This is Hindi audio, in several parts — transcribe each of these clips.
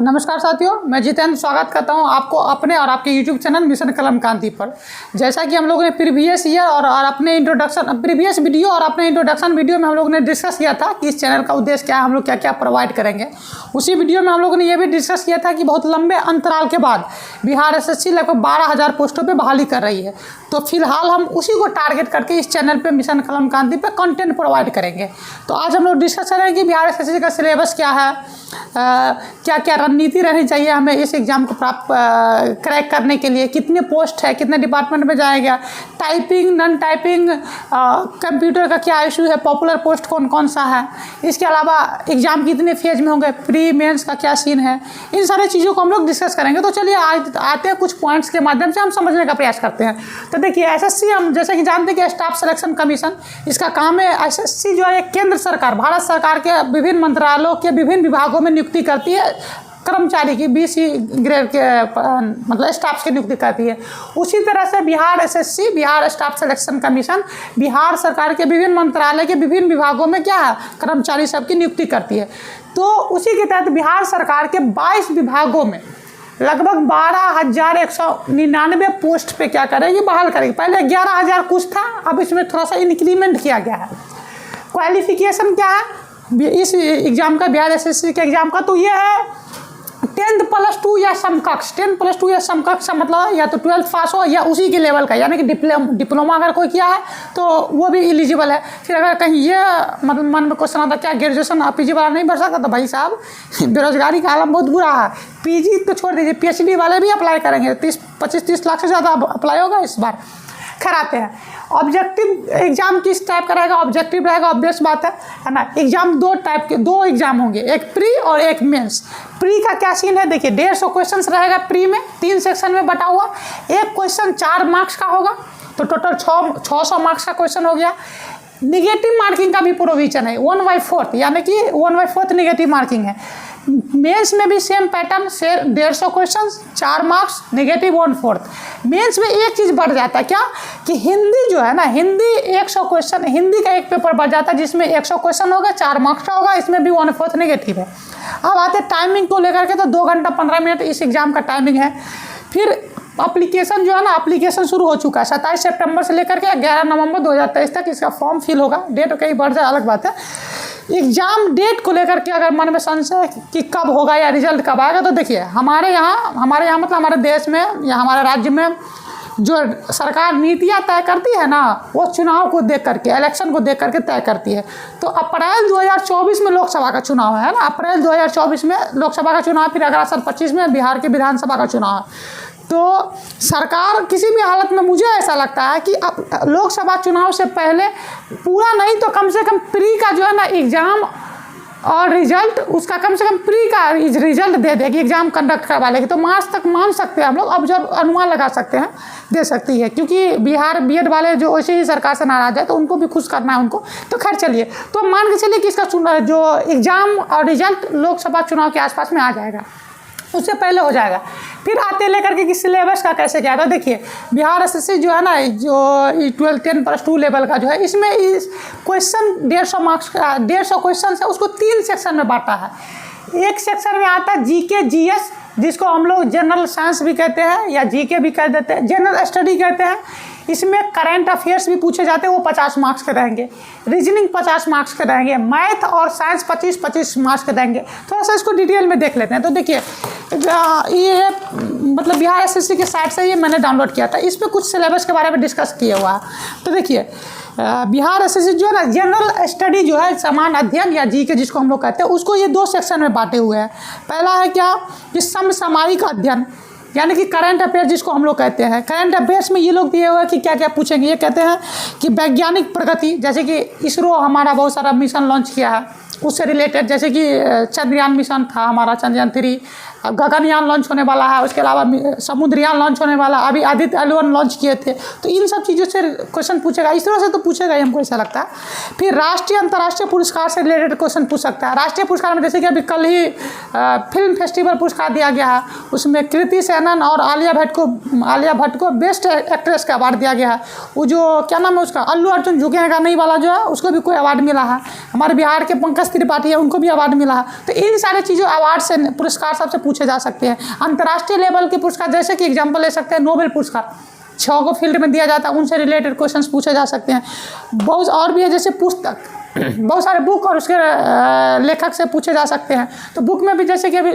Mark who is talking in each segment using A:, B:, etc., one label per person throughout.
A: नमस्कार साथियों, मैं जितेंद्र स्वागत करता हूं आपको अपने और आपके YouTube चैनल मिशन कलम क्रांति पर। जैसा कि हम लोगों ने प्रीवियस ईयर और अपने प्रीवियस वीडियो और अपने इंट्रोडक्शन वीडियो में हम लोगों ने डिस्कस किया था कि इस चैनल का उद्देश्य क्या है, हम लोग क्या क्या प्रोवाइड करेंगे। उसी वीडियो में हम लोगों ने ये भी डिस्कस किया था कि बहुत लंबे अंतराल के बाद बिहार SSC लगभग 12,000 पोस्टों पर बहाली कर रही है। तो फिलहाल हम उसी को टारगेट करके इस चैनल पर मिशन कलम क्रांति पर कंटेंट प्रोवाइड करेंगे। तो आज हम लोग डिस्कस करेंगे कि बिहार SSC का सिलेबस क्या है, क्या क्या रणनीति रहनी चाहिए हमें इस एग्ज़ाम को क्रैक करने के लिए, कितने पोस्ट है, कितने डिपार्टमेंट में जाएगा, टाइपिंग नॉन टाइपिंग, कंप्यूटर का क्या इशू है, पॉपुलर पोस्ट कौन कौन सा है, इसके अलावा एग्ज़ाम कितने फेज में होंगे, प्री मेंस का क्या सीन है, इन सारी चीज़ों को हम लोग डिस्कस करेंगे। तो चलिए आते हैं कुछ पॉइंट्स के माध्यम से हम समझने का प्रयास करते हैं। तो देखिए SSC हम जैसे कि जानते हैं कि स्टाफ सिलेक्शन कमीशन, इसका काम है SSC जो है केंद्र सरकार भारत सरकार के विभिन्न मंत्रालयों के विभिन्न विभागों में नियुक्ति करती है, कर्मचारी की BC ग्रेड के मतलब स्टाफ की नियुक्ति करती है। उसी तरह से Bihar SSC Bihar staff selection commission Bihar सरकार के विभिन्न मंत्रालय के विभिन्न विभागों में क्या है, कर्मचारी सबकी नियुक्ति करती है। तो उसी के तहत बिहार सरकार के 22 विभागों में लगभग 12,199 पोस्ट पे क्या करेगी, बहाल करेगी। पहले 11,000 कुछ था, अब इसमें थोड़ा सा इंक्रीमेंट किया गया है। क्वालिफिकेशन क्या है इस एग्ज़ाम का, बिहार SSC के एग्ज़ाम का, तो ये है 10th + 2 या समकक्ष। 10th + 2 या समकक्ष का मतलब या तो 12th पास हो या उसी के लेवल का, यानी कि डिप्लोमा अगर कोई किया है तो वो भी एलिजिबल है। फिर अगर कहीं ये मतलब मन में क्वेश्चन आता क्या ग्रेजुएशन PG वाला नहीं भर सकता, तो भाई साहब बेरोजगारी का आलम बहुत बुरा है। PG तो छोड़ दीजिए, PhD वाले भी अप्लाई करेंगे। 25-30 लाख से ज़्यादा अप्लाई होगा इस बार। खैर आते हैं ऑब्जेक्टिव एग्जाम किस टाइप का रहेगा, ऑब्जेक्टिव रहेगा, ऑब्वियस बात है ना। एग्जाम दो एग्जाम होंगे, एक प्री और एक मेंस। प्री का क्या सीन है, देखिए 150 क्वेश्चंस रहेगा प्री में, 3 सेक्शन में बटा हुआ। एक क्वेश्चन 4 मार्क्स का होगा, तो टोटल 600 मार्क्स का क्वेश्चन हो गया। निगेटिव मार्किंग का भी प्रोविजन है 1/4, यानी कि 1/4 निगेटिव मार्किंग है। मेंस में भी सेम पैटर्न से 150 क्वेश्चन 4 मार्क्स, निगेटिव 1/4। मेंस में एक चीज़ बढ़ जाता है क्या कि हिंदी जो है ना, हिंदी 100 क्वेश्चन, हिंदी का एक पेपर बढ़ जाता है जिसमें 100 क्वेश्चन होगा, 4 मार्क्स का होगा, इसमें भी 1/4 निगेटिव है। अब आते टाइमिंग को लेकर के, तो 2 घंटा 15 मिनट इस एग्ज़ाम का टाइमिंग है। फिर एप्लीकेशन जो है ना, एप्लीकेशन शुरू हो चुका है 27 सितंबर से लेकर के 11 नवंबर 2023 तक इसका फॉर्म फिल होगा। डेट कहीं बढ़ जाए अलग बात है। एग्ज़ाम डेट को लेकर के अगर मन में संशय कि कब होगा या रिजल्ट कब आएगा, तो देखिए हमारे यहाँ मतलब हमारे देश में या हमारे राज्य में जो सरकार नीतियाँ तय करती है ना, वो चुनाव को देख करके, इलेक्शन को देख करके तय करती है। तो अप्रैल 2024 में लोकसभा का चुनाव है ना, अप्रैल 2024 में लोकसभा का चुनाव, फिर अगला साल 25 में बिहार के विधानसभा का चुनाव है। तो सरकार किसी भी हालत में, मुझे ऐसा लगता है कि अब लोकसभा चुनाव से पहले पूरा नहीं तो कम से कम प्री का जो है ना एग्ज़ाम और रिजल्ट, उसका कम से कम प्री का रिजल्ट दे देगी एग्ज़ाम कंडक्ट करवा लेगी, तो मार्च तक मान सकते हैं हम लोग, अब जो अनुमान लगा सकते हैं दे सकती है। क्योंकि बिहार BEd वाले जो वैसे ही सरकार से नाराज़ है, तो उनको भी खुश करना है उनको। तो खैर चलिए, तो मान के चलिए कि इसका जो एग्ज़ाम और रिजल्ट लोकसभा चुनाव के आसपास में आ जाएगा, उससे पहले हो जाएगा। फिर आते लेकर के कि सिलेबस का कैसे क्या था, देखिए बिहार SSC जो है ना, जो 10 + 2 लेवल का जो है, इसमें इस क्वेश्चन 150 मार्क्स का 150 क्वेश्चन है, उसको 3 सेक्शन में बांटा है। एक सेक्शन में आता है GK GS, जिसको हम लोग जनरल साइंस भी कहते हैं या GK भी कह देते हैं, जनरल स्टडी कहते हैं। इसमें करंट अफेयर्स भी पूछे जाते हैं, वो 50 मार्क्स के रहेंगे। रीजनिंग 50 मार्क्स के रहेंगे। मैथ और साइंस 25-25 मार्क्स के रहेंगे। थोड़ा सा इसको डिटेल में देख लेते हैं। तो देखिए ये मतलब बिहार SSC के साइट से ये मैंने डाउनलोड किया था, इस पर कुछ सिलेबस के बारे में डिस्कस किया हुआ है। तो देखिए बिहार SSC जो है ना, जनरल स्टडी जो है, सामान्य अध्ययन या GK जिसको हम लोग कहते हैं, उसको ये 2 सेक्शन में बांटे हुए हैं। पहला है क्या कि समसामयिक अध्ययन, यानी कि करंट अफेयर जिसको हम लोग कहते हैं। करंट अफेयर्स में ये लोग दिए हुए हैं कि क्या क्या पूछेंगे। ये कहते हैं कि वैज्ञानिक प्रगति, जैसे कि इसरो हमारा बहुत सारा मिशन लॉन्च किया है, उससे रिलेटेड, जैसे कि चंद्रयान मिशन था हमारा, चंद्रयान 3, गगनयान लॉन्च होने वाला है, उसके अलावा समुद्रयान लॉन्च होने वाला, अभी आदित्य L1 लॉन्च किए थे। तो इन सब चीज़ों से क्वेश्चन पूछेगा, इस तरह से तो पूछेगा ही, हमको ऐसा लगता है। फिर राष्ट्रीय अंतर्राष्ट्रीय पुरस्कार से रिलेटेड क्वेश्चन पूछ सकता है। राष्ट्रीय पुरस्कार में जैसे कि अभी कल ही फिल्म फेस्टिवल पुरस्कार दिया गया है, उसमें कृति सेनन और आलिया भट्ट को बेस्ट एक्ट्रेस का अवार्ड दिया गया है। वो जो क्या नाम है उसका, अल्लू अर्जुन झुकेगा नहीं वाला जो है, उसको भी कोई अवार्ड मिला है। हमारे बिहार के पंकज त्रिपाठी है, उनको भी अवार्ड मिला है। तो इन सारी चीज़ों अवार्ड से पुरस्कार सबसे पूछे जा सकते हैं। अंतर्राष्ट्रीय लेवल के पुरस्कार, जैसे कि एग्जाम्पल ले सकते हैं नोबेल पुरस्कार, 6 को फील्ड में दिया जाता है, उनसे रिलेटेड क्वेश्चंस पूछे जा सकते हैं। बहुत और भी है, जैसे पुस्तक, बहुत सारे बुक और उसके लेखक से पूछे जा सकते हैं। तो बुक में भी जैसे कि अभी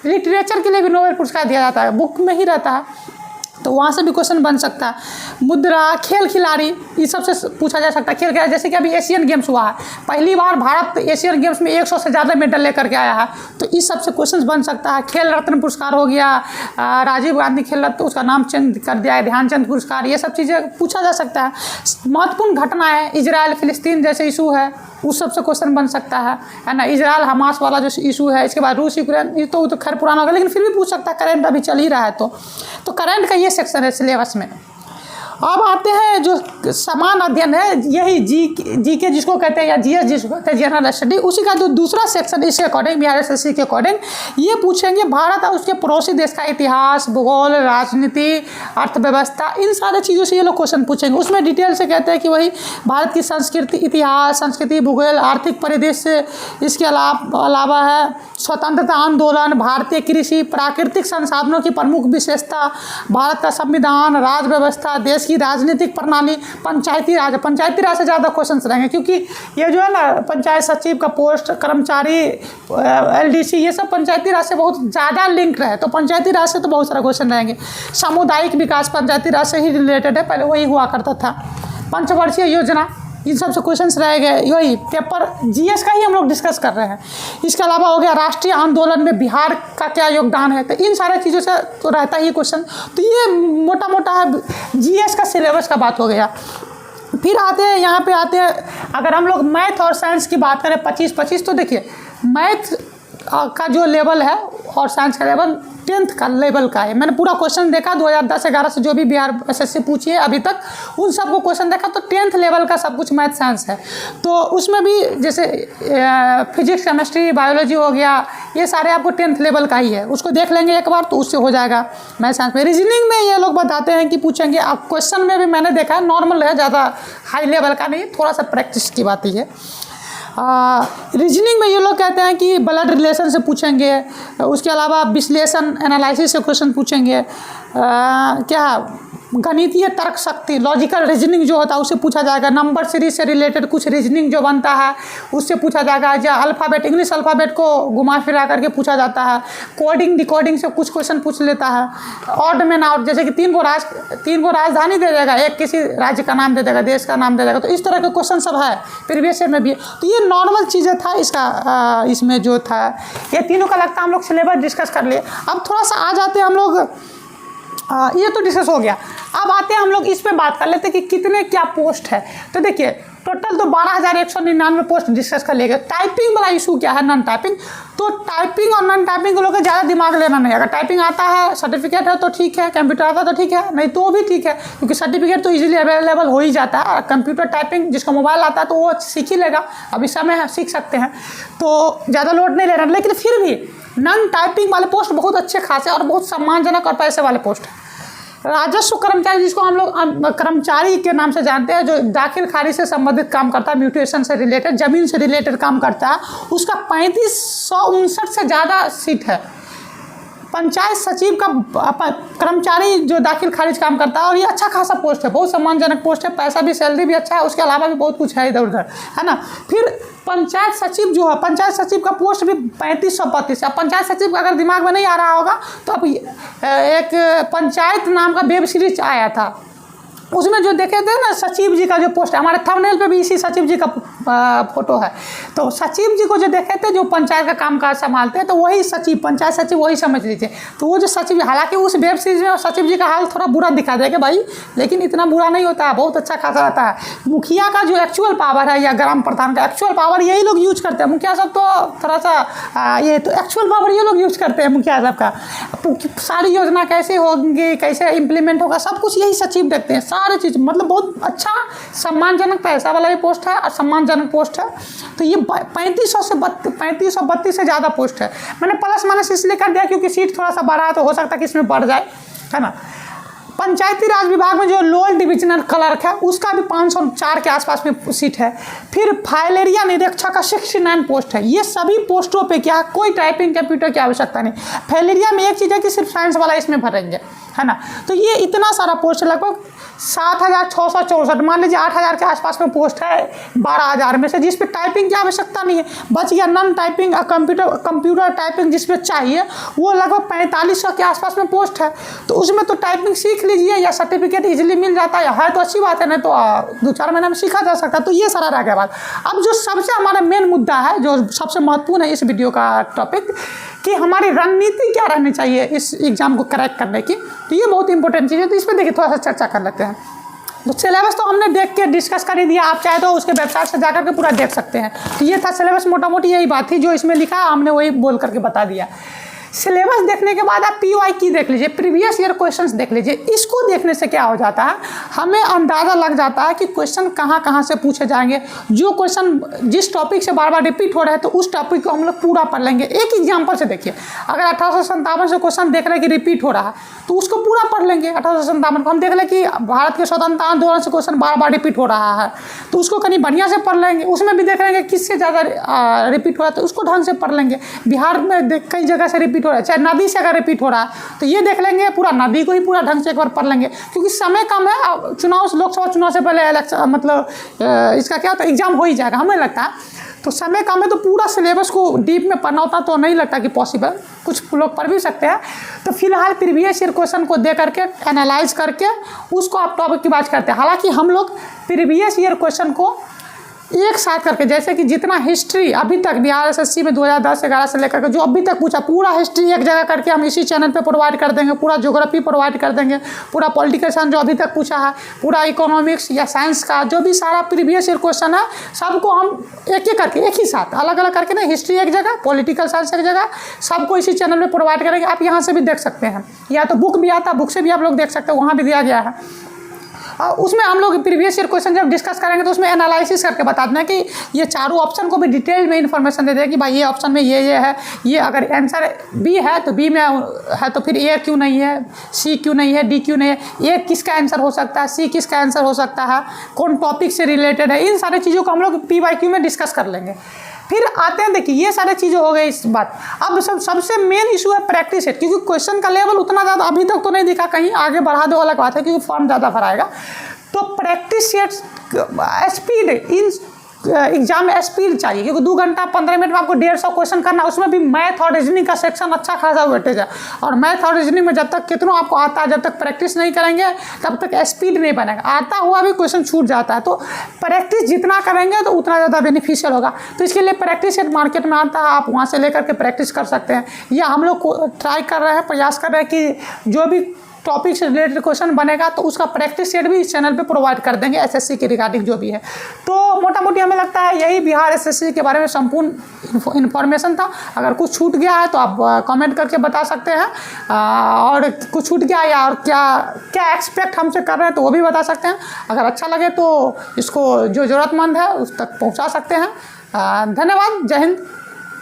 A: लिटरेचर के लिए भी नोबेल पुरस्कार दिया जाता है, बुक में ही रहता है, तो वहाँ से भी क्वेश्चन बन सकता है। मुद्रा, खेल खिलाड़ी, इस सब से पूछा जा सकता है। खेल खिलाड़ी, जैसे कि अभी एशियन गेम्स हुआ है, पहली बार भारत एशियन गेम्स में 100 से ज़्यादा मेडल लेकर के आया है, तो इस सब से क्वेश्चन बन सकता है। खेल रत्न पुरस्कार हो गया, राजीव गांधी खेल रत्न, उसका नाम चेंज कर दिया है, ध्यानचंद पुरस्कार, ये सब चीज़ें पूछा जा सकता है। महत्वपूर्ण घटना है, इजराइल फिलिस्तीन जैसे इशू है, उस सब से क्वेश्चन बन सकता है ना। इजराइल हमास वाला जो इशू है, इसके बाद रूस यूक्रेन, ये तो खैर पुराना होगा, लेकिन फिर भी पूछ सकता है, करंट अभी चल ही रहा है। तो करंट का ये सेक्शन है सिलेबस में। अब आते हैं जो समान अध्ययन है, यही जी के जिसको कहते हैं, या जीएस जिसको कहते हैं, जनरल स्टडी, उसी का जो दूसरा सेक्शन, इसके अकॉर्डिंग बिहार एसएससी के अकॉर्डिंग ये पूछेंगे भारत और उसके पड़ोसी देश का इतिहास, भूगोल, राजनीति, अर्थव्यवस्था, इन सारे चीज़ों से ये लोग क्वेश्चन पूछेंगे। उसमें डिटेल से कहते हैं कि वही भारत की संस्कृति, इतिहास, संस्कृति, भूगोल, आर्थिक परिदृश्य, इसके अलावा है स्वतंत्रता आंदोलन, भारतीय कृषि, प्राकृतिक संसाधनों की प्रमुख विशेषता, भारत का संविधान, राज्य व्यवस्था, देश की राजनीतिक प्रणाली, पंचायती राज से ज़्यादा क्वेश्चन रहेंगे, क्योंकि ये जो है ना पंचायत सचिव का पोस्ट, कर्मचारी, एलडीसी, ये सब पंचायती राज से बहुत ज़्यादा लिंक रहे, तो पंचायती राज से तो बहुत सारे क्वेश्चन रहेंगे। सामुदायिक विकास पंचायती राज से ही रिलेटेड है, पहले वही हुआ करता था। पंचवर्षीय योजना, इन सब से क्वेश्चंस रहेंगे। यही पेपर जीएस का ही हम लोग डिस्कस कर रहे हैं। इसके अलावा हो गया राष्ट्रीय आंदोलन में बिहार का क्या योगदान है, तो इन सारे चीज़ों से तो रहता ही क्वेश्चन। तो ये मोटा मोटा जीएस का सिलेबस का बात हो गया। फिर आते हैं यहाँ पे आते हैं, अगर हम लोग मैथ और साइंस की बात करें 25-25, तो देखिए मैथ का जो लेवल है और साइंस का लेवल 10th का लेवल का है। मैंने पूरा क्वेश्चन देखा 2010-11 से जो भी बिहार एसएससी पूछी है अभी तक, उन सबको क्वेश्चन देखा, तो 10th लेवल का सब कुछ मैथ साइंस है। तो उसमें भी जैसे फिजिक्स, केमिस्ट्री, बायोलॉजी हो गया, ये सारे आपको 10th लेवल का ही है, उसको देख लेंगे एक बार तो उससे हो जाएगा मैथ साइंस में। रीजनिंग में ये लोग बताते हैं कि पूछेंगे, आप क्वेश्चन में भी मैंने देखा है नॉर्मल है, ज़्यादा हाई लेवल का नहीं, थोड़ा सा प्रैक्टिस की बात ही है। रीजनिंग में ये लोग कहते हैं कि ब्लड रिलेशन से पूछेंगे, उसके अलावा विश्लेषण एनालिसिस से क्वेश्चन पूछेंगे, क्या गणितीय तर्क शक्ति, लॉजिकल रीजनिंग जो होता है उससे पूछा जाएगा। नंबर सीरीज से रिलेटेड कुछ रीजनिंग जो बनता है उससे पूछा जाएगा। जो अल्फ़ाबेट, इंग्लिश अल्फ़ाबेट को घुमा फिरा करके पूछा जाता है। कोडिंग डिकोडिंग से कुछ क्वेश्चन पूछ लेता है। ऑड मैन आउट, जैसे कि तीन को राजधानी दे देगा, एक किसी राज्य का नाम दे देगा, देश का नाम दे देगा, तो इस तरह के क्वेश्चन सब है प्रीवियस ईयर में भी। तो ये नॉर्मल चीज़ें था इसका, इसमें जो था ये तीनों का लगता है हम लोग सिलेबस डिस्कस कर लिए। अब थोड़ा सा आ जाते हैं हम लोग, ये तो डिस्कस हो गया। अब आते हैं हम लोग इस पे बात कर लेते हैं कि कितने क्या पोस्ट है। तो देखिए टोटल तो 12,199 पोस्ट डिस्कस कर लेंगे। टाइपिंग वाला इशू क्या है, नॉन टाइपिंग, तो टाइपिंग और नॉन टाइपिंग को लोग ज़्यादा दिमाग लेना नहीं। अगर टाइपिंग आता है, सर्टिफिकेट है तो ठीक है, कंप्यूटर आता है तो ठीक है, नहीं तो भी ठीक है, क्योंकि सर्टिफिकेट तो इजीली अवेलेबल हो ही जाता है। कंप्यूटर टाइपिंग जिसको मोबाइल आता है तो वो सीख ही लेगा, अभी समय है, सीख सकते हैं, तो ज़्यादा लोड नहीं लेना। लेकिन फिर भी नॉन टाइपिंग वाले पोस्ट बहुत अच्छे खासे और बहुत सम्मानजनक और पैसे वाले पोस्ट हैं। राजस्व कर्मचारी, जिसको हम लोग कर्मचारी के नाम से जानते हैं, जो दाखिल खारिज से संबंधित काम करता है, म्यूटेशन से रिलेटेड, ज़मीन से रिलेटेड काम करता है, उसका 3559 से ज़्यादा सीट है। पंचायत सचिव का कर्मचारी जो दाखिल खारिज काम करता है, और ये अच्छा खासा पोस्ट है, बहुत सम्मानजनक पोस्ट है, पैसा भी, सैलरी भी अच्छा है, उसके अलावा भी बहुत कुछ है इधर उधर, है ना। फिर पंचायत सचिव जो है, पंचायत सचिव का पोस्ट भी 3532 है। अब पंचायत सचिव का अगर दिमाग में नहीं आ रहा होगा तो अब एक पंचायत नाम का वेब सीरीज आया था, उसमें जो देखे थे ना सचिव जी का जो पोस्ट है, हमारे थंबनेल पे भी इसी सचिव जी का फोटो है। तो सचिव जी को जो देखे थे, जो पंचायत का कामकाज संभालते हैं, तो वही सचिव, पंचायत सचिव वही समझ लीजिए। तो वो जो सचिव, हालांकि उस वेब सीरीज में सचिव जी का हाल थोड़ा बुरा दिखा देगा भाई, लेकिन इतना बुरा नहीं होता है, बहुत अच्छा खासा रहता है। मुखिया का जो एक्चुअल पावर है या ग्राम प्रधान का एक्चुअल पावर यही लोग यूज करते हैं। मुखिया सब तो थोड़ा सा ये तो एक्चुअल पावर ये लोग यूज करते हैं मुखिया सब का। सारी योजना कैसे होंगी, कैसे इम्प्लीमेंट होगा, सब कुछ यही सचिव देखते हैं, सारी चीज़। मतलब बहुत अच्छा सम्मानजनक पैसा वाला भी पोस्ट है और सम्मानजनक पोस्ट है। तो ये 3532 से ज़्यादा पोस्ट है। मैंने प्लस माइनस इसलिए कर दिया क्योंकि सीट थोड़ा सा बढ़ा है, तो हो सकता है कि इसमें बढ़ जाए, है ना। पंचायती राज विभाग में जो लोअर डिविजनल क्लर्क है उसका भी 504 के आसपास में सीट है। फिर फाइलेरिया निरीक्षक का 69 पोस्ट है। ये सभी पोस्टों पे क्या है, कोई टाइपिंग कंप्यूटर की आवश्यकता नहीं। फाइलेरिया में एक चीज़ है कि सिर्फ साइंस वाला इसमें भरेंगे, है ना। तो ये इतना सारा पोस्ट लगभग 7,664, मान लीजिए 8,000 के आसपास में पोस्ट है 12,000 में से, जिस पे टाइपिंग की आवश्यकता नहीं है। बच गया नॉन टाइपिंग कंप्यूटर टाइपिंग जिस पे चाहिए, वो लगभग 4500 के आसपास में पोस्ट है। तो उसमें तो टाइपिंग सीख लीजिए या सर्टिफिकेट इजीली मिल जाता है तो अच्छी बात है, नहीं तो 2-4 महीने में सीखा जा सकता है। तो ये सारा रह गया बात। अब जो सबसे हमारा मेन मुद्दा है, जो सबसे महत्वपूर्ण है इस वीडियो का टॉपिक, कि हमारी रणनीति क्या रहनी चाहिए इस एग्ज़ाम को क्रैक करने की। तो ये बहुत इंपॉर्टेंट चीज़ है, तो इस पर देखिए थोड़ा सा चर्चा कर लेते हैं। तो सिलेबस तो हमने देख के डिस्कस कर ही दिया, आप चाहे तो उसके वेबसाइट से जाकर के पूरा देख सकते हैं। तो ये था सिलेबस, मोटा मोटी यही बात थी जो इसमें लिखा है, हमने वही बोल करके बता दिया। सिलेबस देखने के बाद आप PYQ देख लीजिए, प्रीवियस ईयर क्वेश्चंस देख लीजिए। इसको देखने से क्या हो जाता है, हमें अंदाज़ा लग जाता है कि क्वेश्चन कहाँ कहाँ से पूछे जाएंगे। जो क्वेश्चन जिस टॉपिक से बार बार रिपीट हो रहे हैं तो उस टॉपिक को हम लोग पूरा पढ़ लेंगे। एक एग्जाम्पल से देखिए, अगर 1857 से क्वेश्चन देख रहे हैं कि रिपीट हो रहा है तो उसको पूरा पढ़ लेंगे। 1857 को हम देख लें कि भारत के स्वतंत्रता आंदोलन से क्वेश्चन बार बार रिपीट हो रहा है तो उसको कहीं बढ़िया से पढ़ लेंगे। उसमें भी देख लेंगे किससे ज़्यादा रिपीट हो रहा है तो उसको ढंग से पढ़ लेंगे। बिहार में कई जगह से रिपीट हो रहा है, चाहे नदी से अगर रिपीट हो रहा है तो ये देख लेंगे, पूरा नदी को ही पूरा ढंग से एक बार पढ़ लेंगे। क्योंकि समय कम है, चुनाव लोकसभा चुनाव से पहले इलेक्शन मतलब इसका क्या होता है, एग्जाम हो ही जाएगा हमें लगता है। तो समय कम है तो पूरा सिलेबस को डीप में पढ़ना होता तो नहीं लगता कि पॉसिबल, कुछ लोग पढ़ भी सकते हैं। तो फिलहाल प्रीवियस ईयर क्वेश्चन को दे करके एनालाइज करके उसको आप टॉपिक की बात करते हैं। हालांकि हम लोग प्रीवियस ईयर क्वेश्चन को एक साथ करके, जैसे कि जितना हिस्ट्री अभी तक बिहार SSC में 2010-11 से लेकर के जो अभी तक पूछा, पूरा हिस्ट्री एक जगह करके हम इसी चैनल पे प्रोवाइड कर देंगे। पूरा ज्योग्राफी प्रोवाइड कर देंगे, पूरा पॉलिटिकल साइंस जो अभी तक पूछा है, पूरा इकोनॉमिक्स या साइंस का जो भी सारा प्रीवियस ईयर क्वेश्चन है सबको हम एक एक करके एक ही साथ अलग अलग करके ना, हिस्ट्री एक जगह, पॉलिटिकल साइंस एक जगह, सबको इसी चैनल में प्रोवाइड करेंगे। आप यहाँ से भी देख सकते हैं, या तो बुक भी आता है, बुक से भी आप लोग देख सकते हैं, वहाँ भी दिया गया है। उसमें हम लोग प्रीवियस ईयर क्वेश्चन जब डिस्कस करेंगे तो उसमें एनालिसिस करके बताते हैं कि ये चारों ऑप्शन को भी डिटेल में इन्फॉर्मेशन दे दें कि भाई ये ऑप्शन में ये है, ये अगर आंसर बी है तो बी में है तो फिर ए क्यों नहीं है, सी क्यों नहीं है, डी क्यों नहीं है, ए किसका आंसर हो सकता है, सी किसका आंसर हो सकता है, कौन टॉपिक से रिलेटेड है। इन सारी चीज़ों को हम लोग PYQ में डिस्कस कर लेंगे। फिर आते हैं, देखिए ये सारी चीज़ें हो गई इस बात। अब सबसे मेन इशू है प्रैक्टिस सेट, क्योंकि क्वेश्चन का लेवल उतना ज़्यादा अभी तक तो नहीं दिखा, कहीं आगे बढ़ा दो अलग बात है क्योंकि फॉर्म ज़्यादा भराएगा। तो practice set speed in exam में स्पीड चाहिए, क्योंकि 2 घंटा 15 मिनट में आपको 150 क्वेश्चन करना, उसमें भी मैथ और रीजनिंग का सेक्शन अच्छा खासा वेटेज है। और मैथ और रीजनिंग में जब तक कितना आपको आता है, जब तक प्रैक्टिस नहीं करेंगे तब तक स्पीड नहीं बनेगा, आता हुआ भी क्वेश्चन छूट जाता है। तो प्रैक्टिस जितना करेंगे तो उतना ज़्यादा बेनिफिशियल होगा। तो इसके लिए प्रैक्टिस सेट मार्केट में आता है, आप वहाँ से लेकर के प्रैक्टिस कर सकते हैं। या हम लोग ट्राई कर रहे हैं, प्रयास कर रहे हैं कि जो भी टॉपिक से रिलेटेड क्वेश्चन बनेगा तो उसका प्रैक्टिस सेट भी इस चैनल पे प्रोवाइड कर देंगे, SSC के रिगार्डिंग जो भी है। तो मोटा मोटी हमें लगता है यही बिहार SSC के बारे में संपूर्ण इन्फॉर्मेशन था। अगर कुछ छूट गया है तो आप कमेंट करके बता सकते हैं, और कुछ छूट गया या और क्या एक्सपेक्ट हमसे कर रहे हैं तो वो भी बता सकते हैं। अगर अच्छा लगे तो इसको जो ज़रूरतमंद है उस तक पहुँचा सकते हैं। धन्यवाद, जय हिंद।